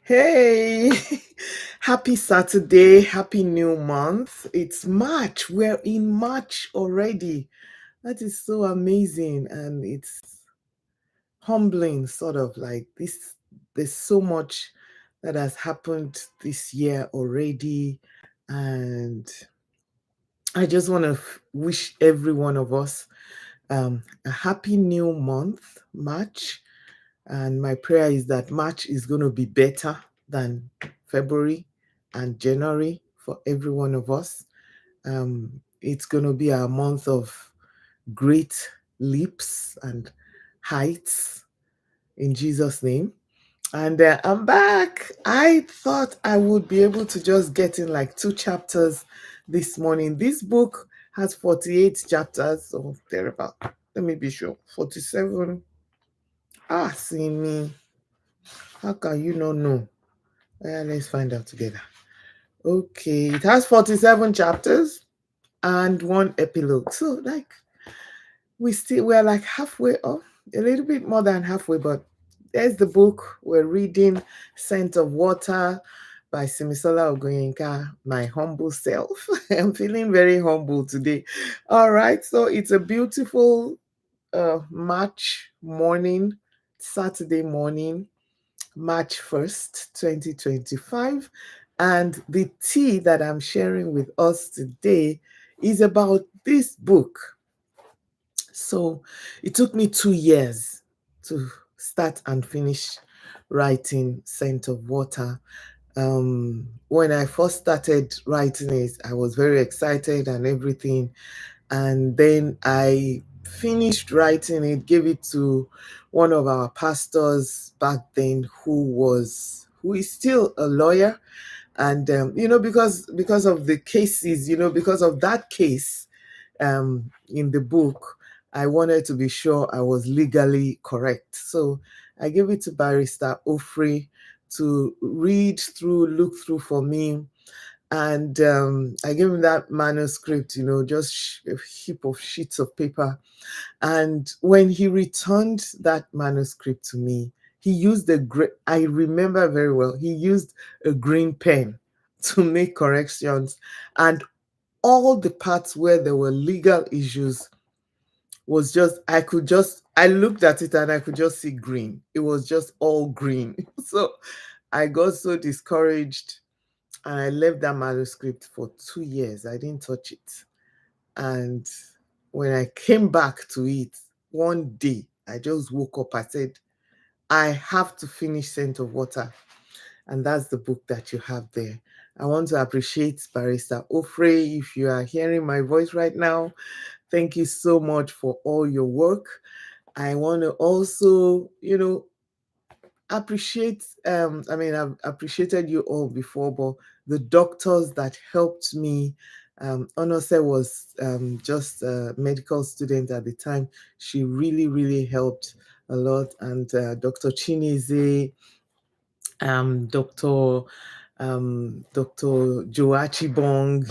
Hey, happy Saturday, happy new month. It's March. We're in March already. That is so amazing. And it's humbling, sort of like this. There's so much that has happened this year already. And I just want to wish every one of us a happy new month, March. And my prayer is that March is going to be better than February and January for every one of us. It's going to be a month of great leaps and heights in Jesus' name. And I'm back. I thought I would be able to just get in like 2 chapters this morning. This book has 48 chapters or thereabout. Let me be sure. 47. See me. How can you not know? Let's find out together. Okay, it has 47 chapters and one epilogue. So like we're like halfway up, a little bit more than halfway, but there's the book we're reading, Scent of Water by Simisola Ogoyinka, my humble self. I'm feeling very humble today. All right, so it's a beautiful March morning, Saturday morning, March 1st, 2025. And the tea that I'm sharing with us today is about this book. So it took me 2 years to start and finish writing Scent of Water. When I first started writing it, I was very excited and everything. And then I finished writing it, gave it to one of our pastors back then who is still a lawyer. And because of the cases, because of that case in the book, I wanted to be sure I was legally correct. So I gave it to Barrister Ofri to read through, look through for me. And I gave him that manuscript, just a heap of sheets of paper. And when he returned that manuscript to me, he used I remember very well, he used a green pen to make corrections. And all the parts where there were legal issues was I looked at it and I could just see green. It was just all green. So I got so discouraged and I left that manuscript for 2 years. I didn't touch it. And when I came back to it one day, I just woke up. I said, I have to finish Scent of Water. And that's the book that you have there. I want to appreciate Barrister Ofre. If you are hearing my voice right now, thank you so much for all your work. I want to also, appreciate I've appreciated you all before, but the doctors that helped me. Onose was just a medical student at the time. She really, really helped a lot. And Dr. Chineze, Dr. Joachi Bong,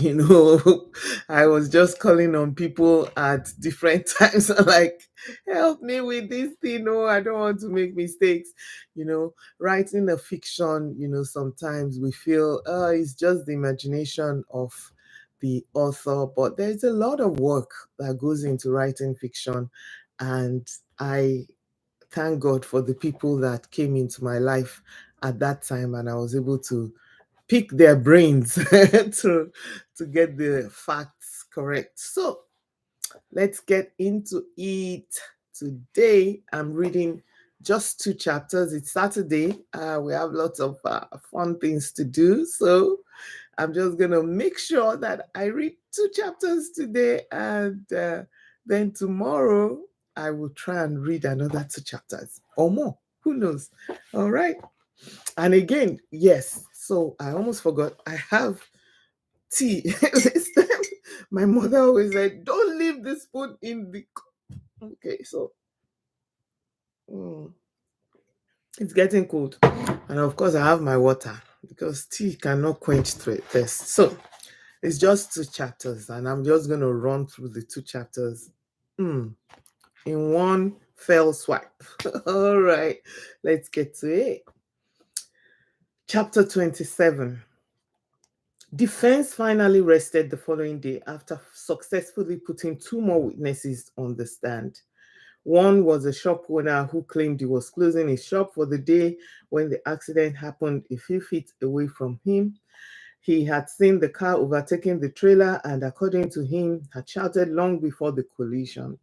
I was just calling on people at different times, like, help me with this thing. No, I don't want to make mistakes. Writing a fiction, sometimes we feel, it's just the imagination of the author, but there's a lot of work that goes into writing fiction. And I thank God for the people that came into my life at that time, and I was able to pick their brains to get the facts correct. So let's get into it. Today I'm reading just 2 chapters. It's Saturday. We have lots of fun things to do. So I'm just going to make sure that I read 2 chapters today, and then tomorrow I will try and read another 2 chapters or more. Who knows? All right. And again, yes. So I almost forgot. I have tea. This time, my mother always said, "Don't leave the spoon in the." Okay, so it's getting cold, and of course I have my water because tea cannot quench thirst. So it's just 2 chapters, and I'm just going to run through the 2 chapters in one fell swipe. All right, let's get to it. Chapter 27. Defense finally rested the following day after successfully putting two more witnesses on the stand. One was a shop owner who claimed he was closing his shop for the day when the accident happened a few feet away from him. He had seen the car overtaking the trailer and, according to him, had shouted long before the collision.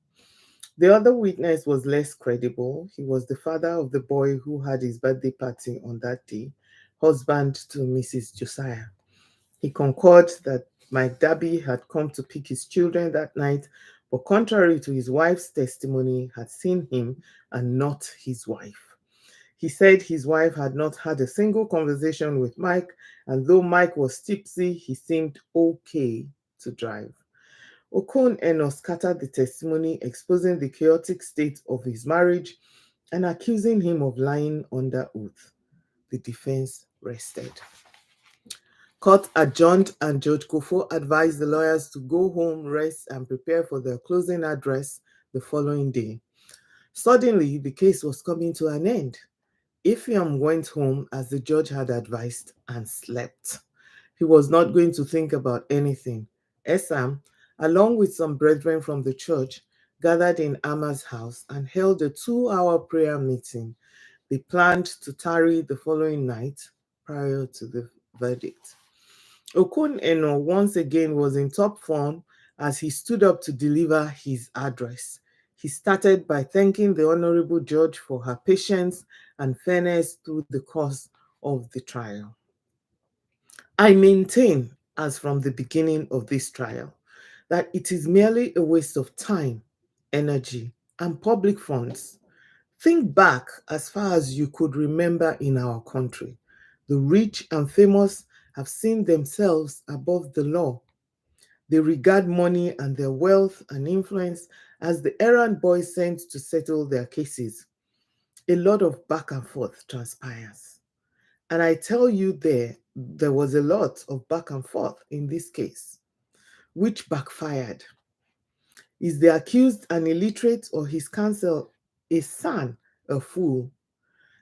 The other witness was less credible. He was the father of the boy who had his birthday party on that day, husband to Mrs. Josiah. He concurred that Mike Dabi had come to pick his children that night, but contrary to his wife's testimony, had seen him and not his wife. He said his wife had not had a single conversation with Mike, and though Mike was tipsy, he seemed okay to drive. Okon Eno scattered the testimony, exposing the chaotic state of his marriage and accusing him of lying under oath. The defense rested. Court adjourned, and Judge Kofo advised the lawyers to go home, rest, and prepare for their closing address the following day. Suddenly, the case was coming to an end. Ephraim went home as the judge had advised and slept. He was not going to think about anything. Esam, along with some brethren from the church, gathered in Amma's house and held a 2-hour prayer meeting. They planned to tarry the following night prior to the verdict. Okon Eno once again was in top form as he stood up to deliver his address. He started by thanking the Honorable Judge for her patience and fairness through the course of the trial. I maintain, as from the beginning of this trial, that it is merely a waste of time, energy, and public funds. Think back as far as you could remember in our country. The rich and famous have seen themselves above the law. They regard money and their wealth and influence as the errand boys sent to settle their cases. A lot of back and forth transpires. And I tell you, there was a lot of back and forth in this case, which backfired. Is the accused an illiterate or his counsel a son, a fool,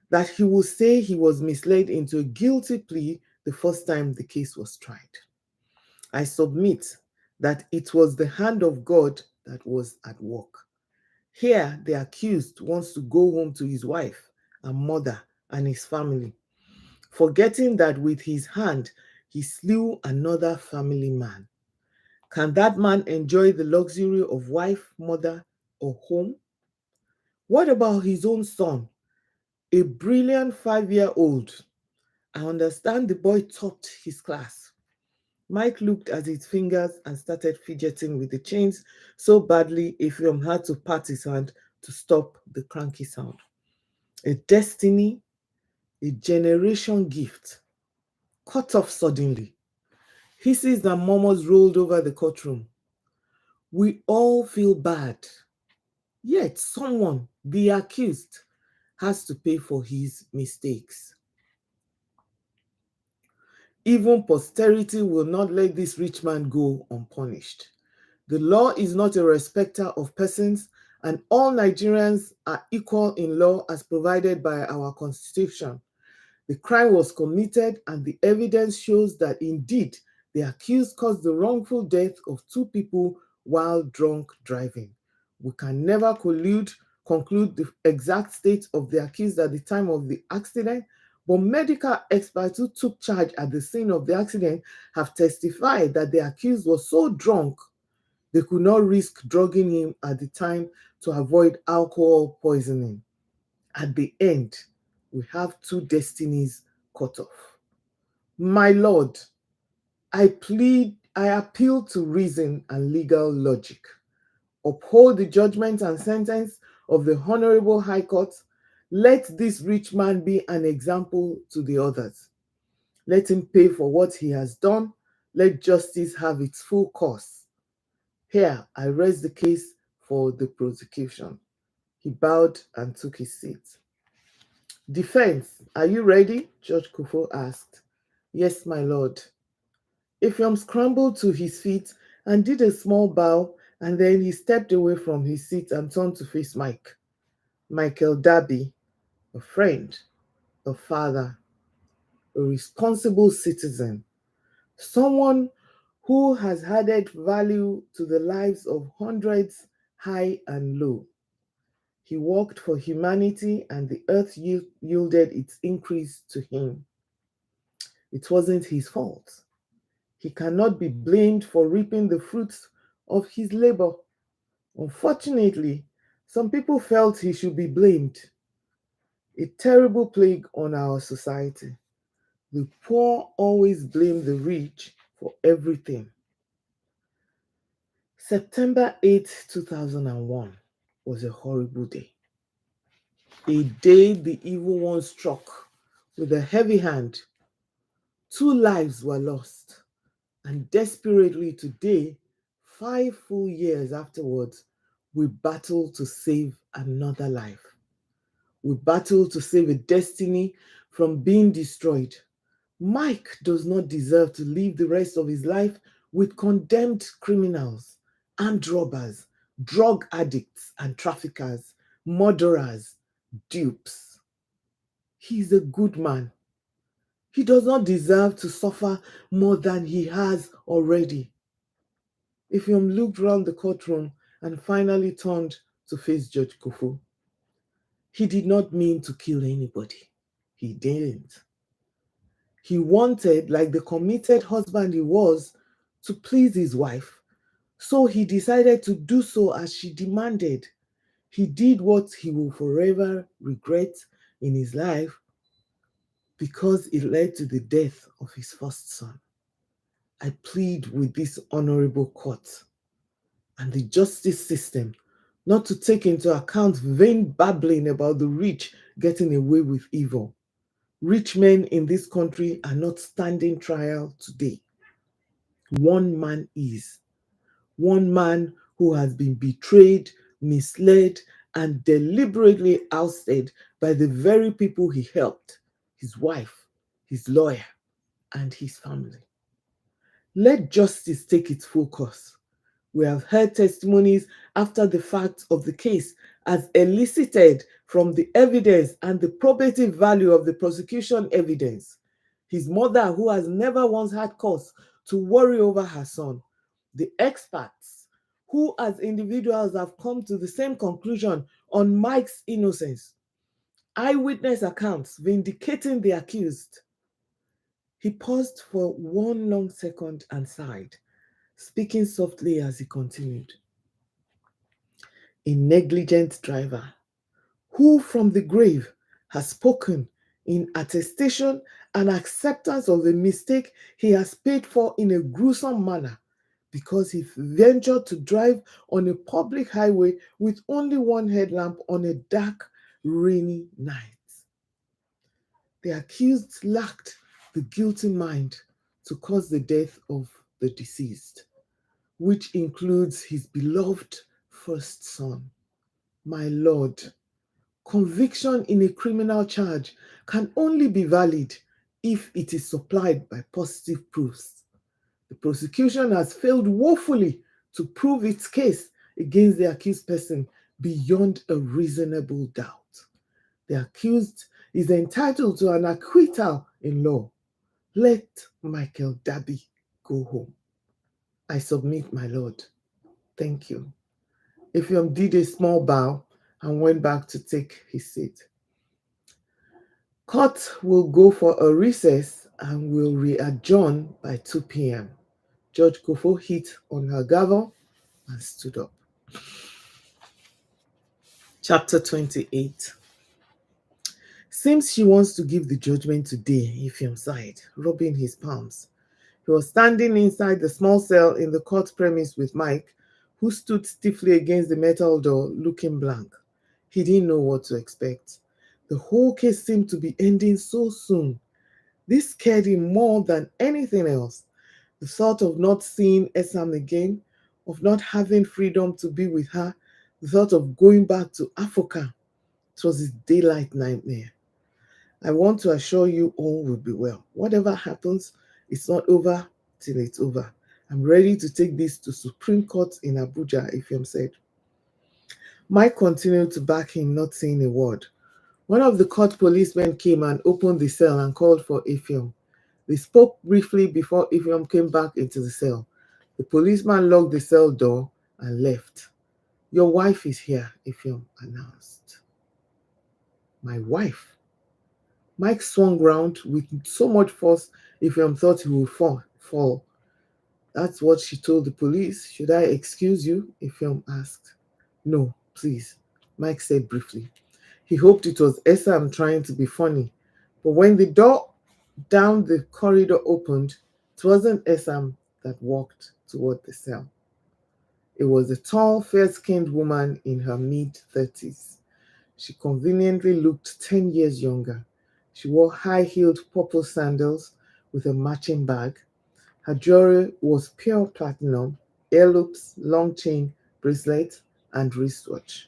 that he will say he was misled into a guilty plea the first time the case was tried? I submit that it was the hand of God that was at work. Here, the accused wants to go home to his wife and mother and his family, forgetting that with his hand he slew another family man. Can that man enjoy the luxury of wife, mother, or home? What about his own son, a brilliant 5-year-old? I understand the boy topped his class. Mike looked at his fingers and started fidgeting with the chains so badly Ephraim had to pat his hand to stop the cranky sound. A destiny, a generation gift, cut off suddenly. Hisses and murmurs rolled over the courtroom. We all feel bad. Yet someone, the accused, has to pay for his mistakes. Even posterity will not let this rich man go unpunished. The law is not a respecter of persons, and all Nigerians are equal in law as provided by our Constitution. The crime was committed, and the evidence shows that indeed the accused caused the wrongful death of two people while drunk driving. We can never conclude the exact state of the accused at the time of the accident, but medical experts who took charge at the scene of the accident have testified that the accused was so drunk they could not risk drugging him at the time to avoid alcohol poisoning. At the end, we have two destinies cut off. My Lord, I appeal to reason and legal logic. Uphold the judgment and sentence of the Honorable High Court. Let this rich man be an example to the others. Let him pay for what he has done. Let justice have its full course. Here, I raise the case for the prosecution. He bowed and took his seat. Defense, are you ready? Judge Kufo asked. Yes, my lord. Ephraim scrambled to his feet and did a small bow, and then he stepped away from his seat and turned to face Mike. Michael Dabi, a friend, a father. a responsible citizen, someone who has added value to the lives of hundreds high and low. He worked for humanity and the earth yielded its increase to him. It wasn't his fault. He cannot be blamed for reaping the fruits of his labor. Unfortunately, some people felt he should be blamed. A terrible plague on our society. The poor always blame the rich for everything. September 8th, 2001 was a horrible day. A day the evil one struck with a heavy hand. 2 lives were lost. And desperately today, 5 full years afterwards, we battle to save another life. We battle to save a destiny from being destroyed. Mike does not deserve to live the rest of his life with condemned criminals, armed robbers, drug addicts and traffickers, murderers, dupes. He is a good man. He does not deserve to suffer more than he has already. Ifyom looked round the courtroom and finally turned to face Judge Kofu. He did not mean to kill anybody. He didn't. He wanted, like the committed husband he was, to please his wife. So he decided to do so as she demanded. He did what he will forever regret in his life because it led to the death of his first son. I plead with this honorable court and the justice system not to take into account vain babbling about the rich getting away with evil. Rich men in this country are not standing trial today. One man is. One man who has been betrayed, misled, and deliberately ousted by the very people he helped, his wife, his lawyer, and his family. Let justice take its full course. We have heard testimonies after the fact of the case as elicited from the evidence and the probative value of the prosecution evidence. His mother, who has never once had cause to worry over her son. The experts, who as individuals have come to the same conclusion on Mike's innocence. Eyewitness accounts vindicating the accused. He paused for one long second and sighed, speaking softly as he continued. A negligent driver who from the grave has spoken in attestation and acceptance of the mistake he has paid for in a gruesome manner because he ventured to drive on a public highway with only one headlamp on a dark, rainy night. The accused lacked the guilty mind to cause the death of the deceased, which includes his beloved first son. My Lord, conviction in a criminal charge can only be valid if it is supplied by positive proofs. The prosecution has failed woefully to prove its case against the accused person beyond a reasonable doubt. The accused is entitled to an acquittal in law. Let Michael Dabi go home. I submit, my Lord. Thank you. Ifyom did a small bow and went back to take his seat. Court will go for a recess and will re-adjourn by 2 p.m. Judge Kofo hit on her gavel and stood up. Chapter 28. Seems she wants to give the judgment today, Ifyom sighed, rubbing his palms. He was standing inside the small cell in the court premise with Mike, who stood stiffly against the metal door, looking blank. He didn't know what to expect. The whole case seemed to be ending so soon. This scared him more than anything else. The thought of not seeing Esam again, of not having freedom to be with her, the thought of going back to Africa. It was his daylight nightmare. I want to assure you all will be well. Whatever happens, it's not over till it's over. I'm ready to take this to Supreme Court in Abuja, Ifyom said. Mike continued to back him, not saying a word. One of the court policemen came and opened the cell and called for Ephraim. They spoke briefly before Ephraim came back into the cell. The policeman locked the cell door and left. Your wife is here, Ephraim announced. My wife? Mike swung round with so much force Ephraim thought he would fall. That's what she told the police. Should I excuse you? Ephraim asked. No, please, Mike said briefly. He hoped it was Esam trying to be funny. But when the door down the corridor opened, it wasn't Esam that walked toward the cell. It was a tall, fair-skinned woman in her mid-30s. She conveniently looked 10 years younger. She wore high-heeled purple sandals with a matching bag. Her jewelry was pure platinum, earloops, long chain, bracelet, and wristwatch.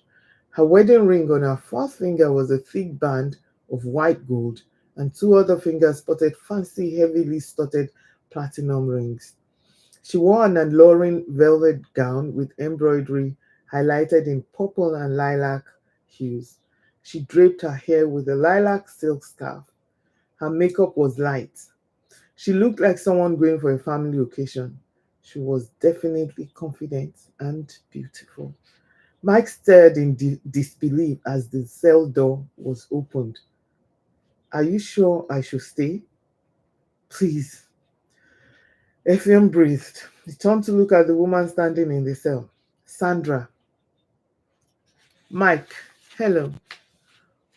Her wedding ring on her fourth finger was a thick band of white gold, and two other fingers sported fancy, heavily studded platinum rings. She wore an alluring velvet gown with embroidery highlighted in purple and lilac hues. She draped her hair with a lilac silk scarf. Her makeup was light. She looked like someone going for a family occasion. She was definitely confident and beautiful. Mike stared in disbelief as the cell door was opened. Are you sure I should stay? Please. Ephraim breathed. He turned to look at the woman standing in the cell. Sandra. Mike. Hello.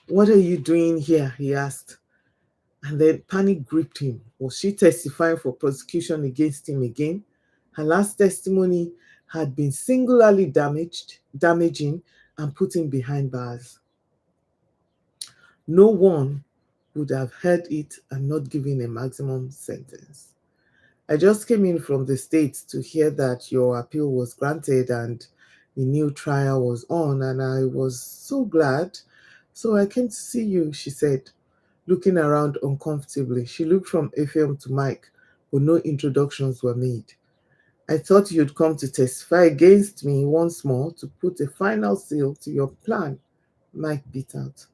What are you doing here? He asked. And then panic gripped him. Was she testifying for prosecution against him again? Her last testimony had been singularly damaging, and put him behind bars. No one would have heard it and not given a maximum sentence. I just came in from the States to hear that your appeal was granted and the new trial was on, and I was so glad. So I came to see you, she said, looking around uncomfortably. She looked from Ephraim to Mike, but no introductions were made. I thought you'd come to testify against me once more to put a final seal to your plan, Mike beat out.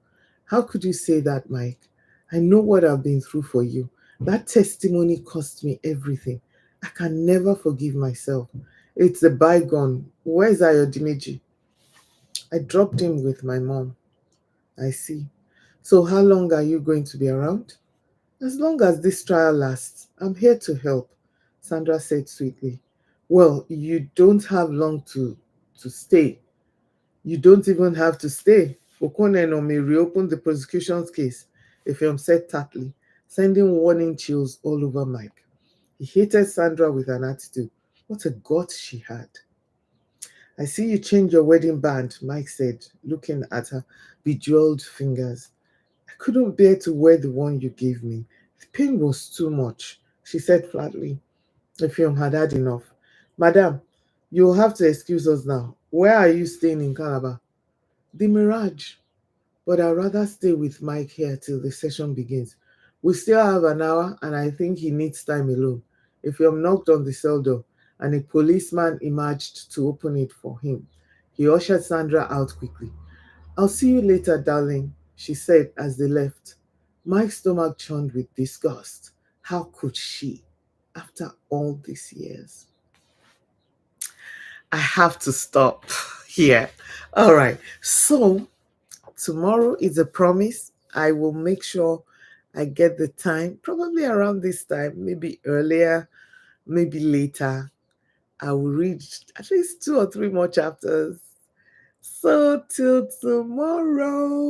How could you say that, Mike? I know what I've been through for you. That testimony cost me everything. I can never forgive myself. It's a bygone. Where's Ayodimiji? I dropped him with my mom. I see. So how long are you going to be around? As long as this trial lasts, I'm here to help, Sandra said sweetly. Well, you don't have long to stay. You don't even have to stay. Okoneno may reopen the prosecution's case, Effiong said tartly, sending warning chills all over Mike. He hated Sandra with an attitude. What a gut she had. I see you changed your wedding band, Mike said, looking at her bejeweled fingers. I couldn't bear to wear the one you gave me. The pain was too much, she said flatly. Effiong had had enough. Madam, you'll have to excuse us now. Where are you staying in Calabar? The Mirage. But I'd rather stay with Mike here till the session begins. We still have an hour, and I think he needs time alone. Effiong knocked on the cell door, and a policeman emerged to open it for him. He ushered Sandra out quickly. I'll see you later, darling, she said as they left. Mike's stomach churned with disgust. How could she, after all these years? I have to stop here. All right. So, tomorrow is a promise. I will make sure I get the time, probably around this time, maybe earlier, maybe later. I will read at least 2 or 3 more chapters. So, till tomorrow,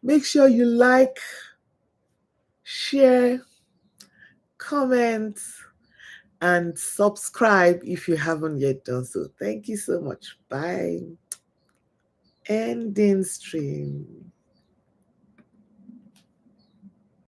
make sure you like, share, comment, and subscribe if you haven't yet done so. Thank you so much. Bye. Ending stream.